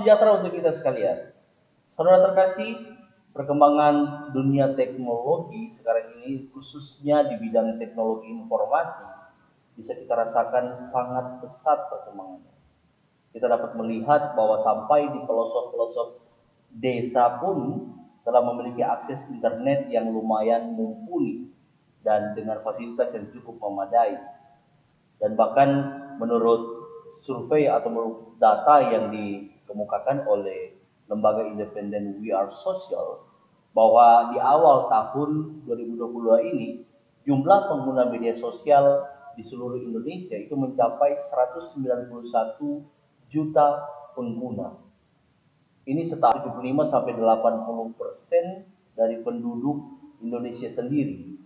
sejahtera untuk kita sekalian. Saudara terkasih, perkembangan dunia teknologi sekarang ini khususnya di bidang teknologi informasi bisa kita rasakan sangat pesat perkembangannya. Kita dapat melihat bahwa sampai di pelosok-pelosok desa pun telah memiliki akses internet yang lumayan mumpuni dan dengan fasilitas yang cukup memadai. Dan bahkan menurut survei atau menurut data yang dikemukakan oleh lembaga independen We Are Social, bahwa di awal tahun 2022 ini jumlah pengguna media sosial di seluruh Indonesia itu mencapai 191 juta pengguna. Ini setara 75 sampai 80% dari penduduk Indonesia sendiri.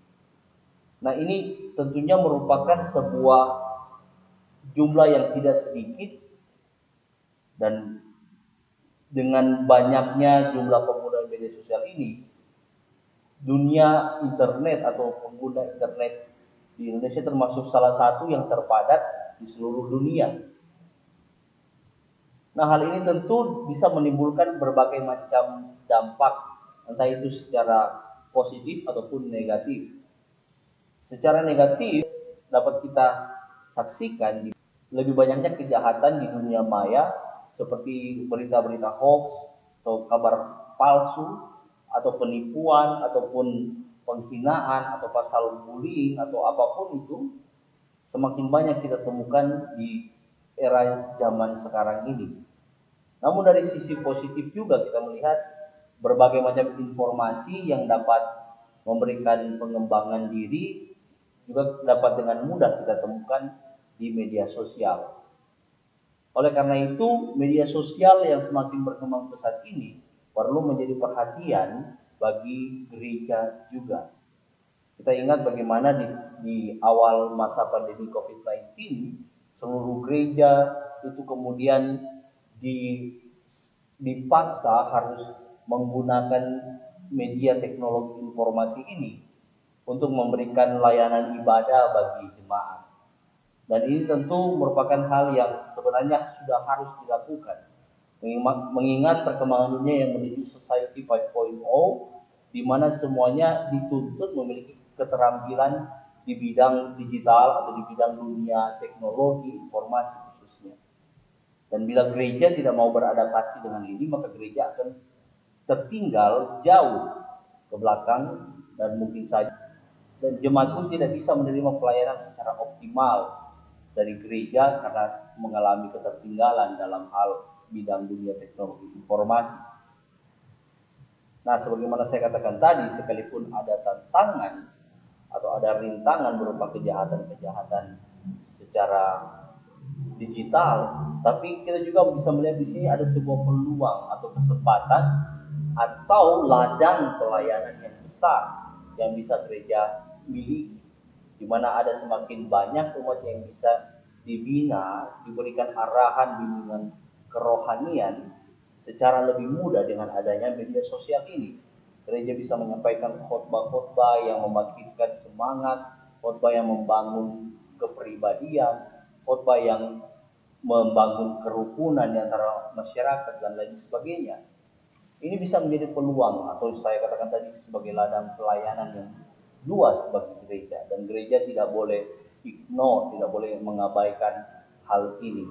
Nah, ini tentunya merupakan sebuah jumlah yang tidak sedikit, dan dengan banyaknya jumlah pengguna media sosial ini, dunia internet atau pengguna internet di Indonesia termasuk salah satu yang terpadat di seluruh dunia. Nah, hal ini tentu bisa menimbulkan berbagai macam dampak, entah itu secara positif ataupun negatif. Secara negatif dapat kita saksikan lebih banyaknya kejahatan di dunia maya seperti berita-berita hoax atau kabar palsu atau penipuan ataupun penghinaan atau pasal bullying atau apapun itu semakin banyak kita temukan di era zaman sekarang ini. Namun dari sisi positif juga kita melihat berbagai macam informasi yang dapat memberikan pengembangan diri juga dapat dengan mudah kita temukan di media sosial. Oleh karena itu, media sosial yang semakin berkembang pesat ini perlu menjadi perhatian bagi gereja juga. Kita ingat bagaimana di awal masa pandemi COVID-19, seluruh gereja itu kemudian dipaksa harus menggunakan media teknologi informasi ini untuk memberikan layanan ibadah bagi jemaat. Dan ini tentu merupakan hal yang sebenarnya sudah harus dilakukan. Mengingat perkembangan dunia yang menuju Society 5.0, di mana semuanya dituntut memiliki keterampilan di bidang digital atau di bidang dunia teknologi informasi khususnya. Dan bila gereja tidak mau beradaptasi dengan ini, maka gereja akan tertinggal jauh ke belakang dan mungkin saja dan jemaat pun tidak bisa menerima pelayanan secara optimal dari gereja karena mengalami ketertinggalan dalam hal bidang dunia teknologi informasi. Nah, sebagaimana saya katakan tadi, sekalipun ada tantangan atau ada rintangan berupa kejahatan-kejahatan secara digital, tapi kita juga bisa melihat di sini ada sebuah peluang atau kesempatan atau ladang pelayanan yang besar yang bisa gereja miliki, di mana ada semakin banyak umat yang bisa dibina, diberikan arahan bimbingan kerohanian secara lebih mudah dengan adanya media sosial ini. Gereja bisa menyampaikan khotbah-khotbah yang membangkitkan semangat, khotbah yang membangun kepribadian, khotbah yang membangun kerukunan di antara masyarakat dan lain sebagainya. Ini bisa menjadi peluang atau saya katakan tadi sebagai ladang pelayanan yang luas bagi gereja, dan gereja tidak boleh ignore, tidak boleh mengabaikan hal ini.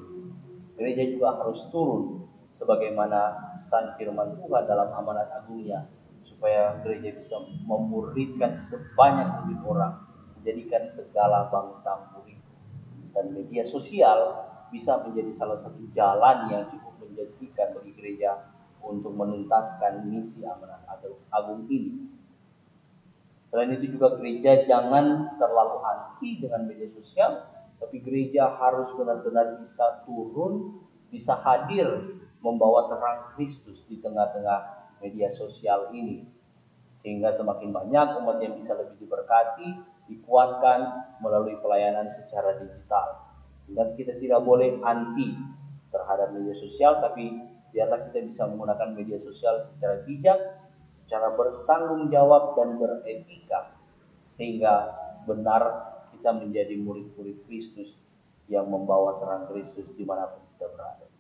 Gereja juga harus turun sebagaimana pesan firman Tuhan dalam amanat agungnya, supaya gereja bisa memuridkan sebanyak mungkin orang, menjadikan segala bangsa murid. Dan media sosial bisa menjadi salah satu jalan yang cukup menjanjikan bagi gereja untuk menuntaskan misi amanat agung ini. Selain itu juga gereja jangan terlalu anti dengan media sosial, tapi gereja harus benar-benar bisa turun, bisa hadir membawa terang Kristus di tengah-tengah media sosial ini. Sehingga semakin banyak umat yang bisa lebih diberkati, dikuatkan melalui pelayanan secara digital. Dan kita tidak boleh anti terhadap media sosial, tapi biarlah kita bisa menggunakan media sosial secara bijak, secara bertanggung jawab dan beretika, sehingga benar kita menjadi murid-murid Kristus yang membawa terang Kristus dimanapun kita berada.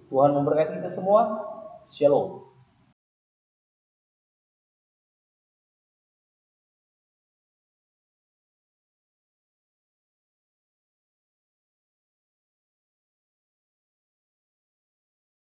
Tuhan memberkati kita semua. Shalom.